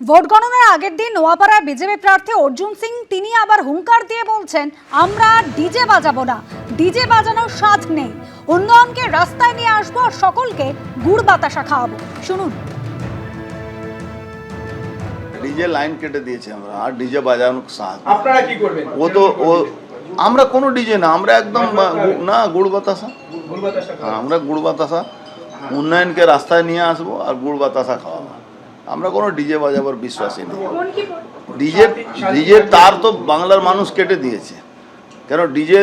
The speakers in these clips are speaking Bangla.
ভোট গণনার আগের দিন নোয়াপাড়ার বিজেপি প্রার্থী অর্জুন সিং তিনি আবার হুঙ্কার দিয়ে বলছেন, আমরা ডিজে বাজাবো না, ডিজে বাজানোর স্বাদ নেই, উন্নয়নকে রাস্তায় নিয়ে আসবো আর সকলকে গুড় বাতাসা খাওয়াবো। শুনুন। ডিজে লাইন কেটে দিয়েছে আমরা, আর ডিজে বাজানোর স্বাদ। আপনারা কি করবেন? আমরা কোনো ডিজে না, আমরা একদম না গুড় বাতাসা। আমরা গুড় বাতাসা, উন্নয়নকে রাস্তায় নিয়ে আসবো আর গুড় বাতাসা খাওয়াবো। আমরা কোনো ডিজে বাজাবার বিশ্বাসী নেই। ডিজের তার তো বাংলার মানুষ কেটে দিয়েছে, কেন ডিজে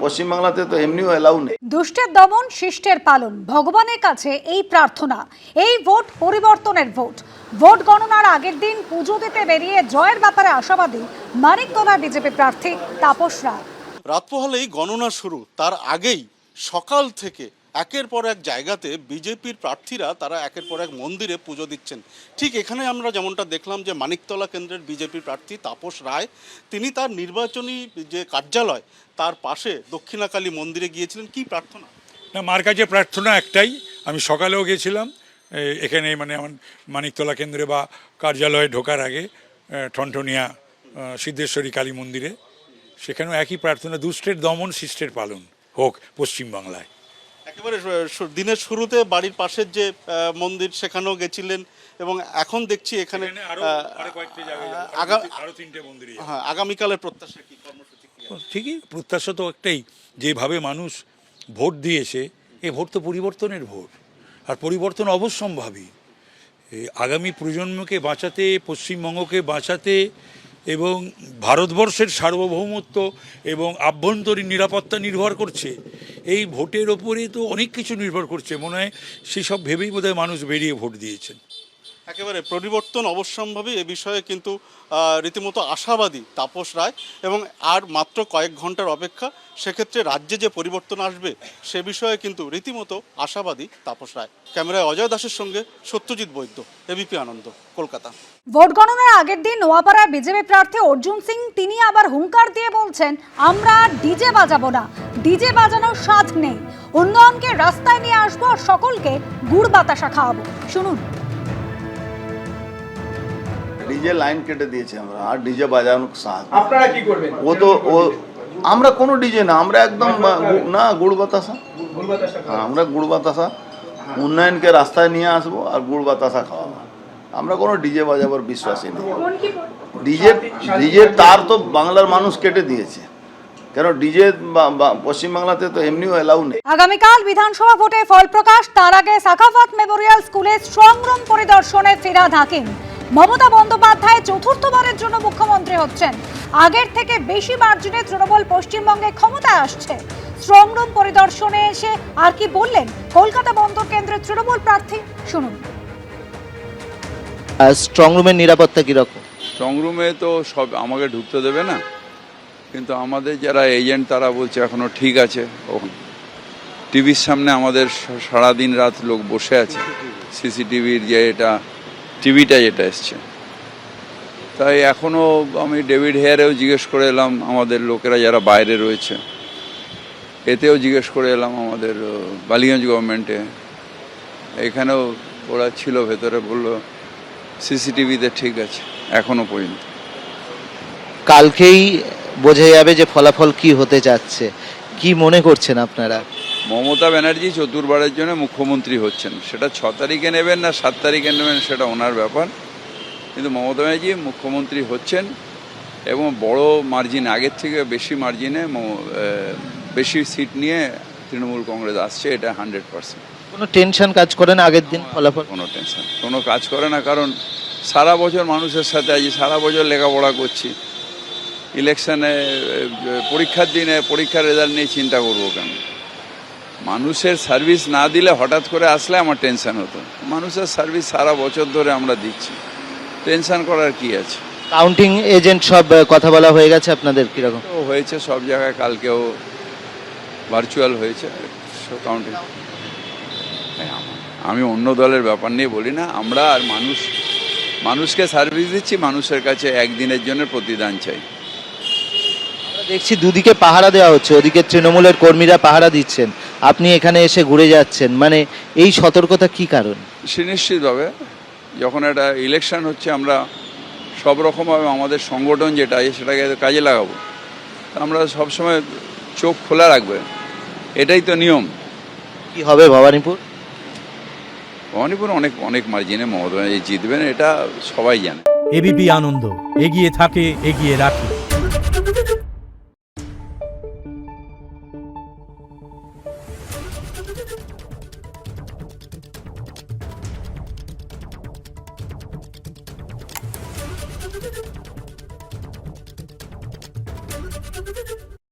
পশ্চিমবাংলাতে তো এমনিও এলাউ নেই। দুষ্টের দমন, শিষ্টের পালন, ভগবানের কাছে এই প্রার্থনা। এই ভোট পরিবর্তনের ভোট। ভোট গণনার আগের দিন পুজো দিতে বেরিয়ে জয়ের ব্যাপারে আশাবাদী মানিকতলা বিজেপি প্রার্থী তাপস রায়। রাত পোহালেই গণনা শুরু, তার আগেই সকাল থেকে একের পর এক জায়গাতে বিজেপির প্রার্থীরা তারা একের পর এক মন্দিরে পুজো দিচ্ছেন। ঠিক এখানে আমরা যেমনটা দেখলাম যে মানিকতলা কেন্দ্রের বিজেপির প্রার্থী তাপস রায় তিনি তার নির্বাচনী যে কার্যালয় তার পাশে দক্ষিণাকালী মন্দিরে গিয়েছিলেন। কি প্রার্থনা? না, মার কাছে প্রার্থনা একটাই। আমি সকালেও গেছিলাম এখানে, মানে আমার মানিকতলা কেন্দ্রে বা কার্যালয়ে ঢোকার আগে ঠনঠনিয়া সিদ্ধেশ্বরী কালী মন্দিরে, সেখানেও একই প্রার্থনা, দুষ্টের দমন শিষ্টের পালন হোক পশ্চিমবাংলায়। একেবারে দিনের শুরুতে বাড়ির পাশের যে মন্দির সেখানেও গেছিলেন এবং এখন দেখছি এখানে আগামীকালের প্রত্যাশা কি, কর্মসূচি? ঠিকই, প্রত্যাশা তো একটাই, যেভাবে মানুষ ভোট দিয়েছে, এ ভোট তো পরিবর্তনের ভোট, আর পরিবর্তন অবশ্যম্ভাবী। আগামী প্রজন্মকে বাঁচাতে, পশ্চিমবঙ্গকে বাঁচাতে এবং ভারতবর্ষের সার্বভৌমত্ব এবং আভ্যন্তরীণ নিরাপত্তা নির্ভর করছে এই ভোটের ওপরে, তো অনেক কিছু নির্ভর করছে। মনে হয় সেসব ভেবেই বোধহয় মানুষ বেরিয়ে ভোট দিয়েছেন। একেবারে পরিবর্তন অবশ্যম্ভাবী, এ বিষয়ে কিন্তু রীতিমতো আশাবাদী তাপস রায় এবং আর মাত্র কয়েক ঘন্টার অপেক্ষা, সেক্ষেত্রে রাজ্যে যে পরিবর্তন আসবে সে বিষয়ে কিন্তু রীতিমতো আশাবাদী তাপস রায়। ক্যামেরায় অজয় দাসের সঙ্গে সত্যজিৎ বৈদ্য, এবিপি আনন্দ, কলকাতা। ভোট গণনার আগের দিন নোয়াপাড়ার বিজেপি প্রার্থী অর্জুন সিং তিনি আবার হুঙ্কার দিয়ে বলছেন, আমরা ডিজে বাজাবো না, ডিজে বাজানোর স্বাদ নেই, উন্নয়নকে রাস্তায় নিয়ে আসবো আর সকলকে গুড় বাতাসা খাওয়াবো। শুনুন। ডিজে লাইন কেটে দিয়েছে আমরা, আর ডিজে বাজানোর স্বাদ। আপনারা কি করবেন? আমরা কোনো ডিজে না, আমরা একদম না গুড় বাতাসা। আমরা গুড় বাতাসা, উন্নয়নকে রাস্তায় নিয়ে আসবো আর গুড় বাতাসা খাওয়াবো। আমরা কোনো ডিজে বাজাবার বিশ্বাসী নেই। ডিজের তার তো বাংলার মানুষ কেটে দিয়েছে, কেন ডিজে পশ্চিমবাংলাতে তো এমনিও এলাউ নেই। আগামীকাল বিধানসভা ভোটে ফল প্রকাশ, তার আগে সাখাওয়াত মেমোরিয়াল স্কুলে স্ট্রং রুম পরিদর্শনে ফিরহাদ হাকিম। মমতা বন্দ্যোপাধ্যায় চতুর্থবারের জন্য মুখ্যমন্ত্রী হচ্ছেন। আগের থেকে বেশি মার্জিনে তৃণমূল পশ্চিমবঙ্গে ক্ষমতায় আসছে। স্ট্রং রুম পরিদর্শনে এসে আর কি বললেন কলকাতা বন্দর কেন্দ্রের তৃণমূল প্রার্থী, শুনুন। স্ট্রং রুমের নিরাপত্তা কিরকম? স্ট্রং রুমে তো সব আমাকে ঢুকতে দেবে না, কিন্তু আমাদের যারা এজেন্ট তারা বলছে এখনো ঠিক আছে। টিভির সামনে আমাদের সারাদিন রাত লোক বসে আছে, সিসিটিভির যে টিভিটা যেটা এসছে, তাই এখনও আমি ডেভিড হেয়ারেও জিজ্ঞেস করে এলাম, আমাদের লোকেরা যারা বাইরে রয়েছে এতেও জিজ্ঞেস করে এলাম, আমাদের বালিগঞ্জ গভর্নমেন্টে এখানেও ওরা ছিল ভেতরে, বললো সিসিটিভিতে ঠিক আছে এখনো পর্যন্ত। কালকেই বোঝা যাবে যে ফলাফল কি হতে যাচ্ছে, কি মনে করছেন আপনারা? মমতা ব্যানার্জি চতুর্থবারের জন্য মুখ্যমন্ত্রী হচ্ছেন, সেটা 6 তারিখে নেবেন না 7 তারিখে নেবেন সেটা ওনার ব্যাপার, কিন্তু মমতা ব্যানার্জি মুখ্যমন্ত্রী হচ্ছেন এবং বড় মার্জিন, আগের থেকে বেশি মার্জিনে বেশি সিট নিয়ে তৃণমূল কংগ্রেস আসছে, এটা 100%। কোনো টেনশন কাজ করে না আগের দিন ফলাফল? কোনো টেনশন কোনো কাজ করে না, কারণ সারা বছর মানুষের সাথে আছি, সারা বছর লেখাপড়া করছি, ইলেকশনে পরীক্ষার দিনে পরীক্ষার রেজাল্ট নিয়ে চিন্তা করবো কেন? মানুষের সার্ভিস না দিলে হঠাৎ করে আসলে আমার টেনশন হতো। মানুষের সার্ভিস সারা বছর ধরে আমরা দিচ্ছি, টেনশন করার কি আছে? কাউন্টিং এজেন্ট সব কথা বলা হয়ে গেছে আপনাদের কিরকম? হয়েছে সব জায়গায়, কালকেও ভার্চুয়াল হয়েছে কাউন্টিং। আমি অন্য দলের ব্যাপার নিয়ে বলি না, আমরা আর মানুষকে সার্ভিস দিচ্ছি, মানুষের কাছে একদিনের জন্য প্রতিদান চাই। দেখছি দুদিকে পাহারা দেওয়া হচ্ছে, ওদিকে তৃণমূলের কর্মীরা পাহারা দিচ্ছেন, আপনি এখানে এসে ঘুরে যাচ্ছেন, মানে এই সতর্কতা কি কারণ? সুনিশ্চিতভাবে যখন একটা ইলেকশন হচ্ছে আমরা সব রকমভাবে আমাদের সংগঠন যেটা আছে সেটাকে কাজে লাগাবো। আমরা সবসময় চোখ খোলা রাখবে, এটাই তো নিয়ম। কি হবে ভবানীপুর? ভবানীপুর অনেক অনেক মার্জিনে মমতা ব্যানার্জি জিতবেন, এটা সবাই জানে। এবিপি আনন্দ, এগিয়ে থাকে, এগিয়ে রাখে।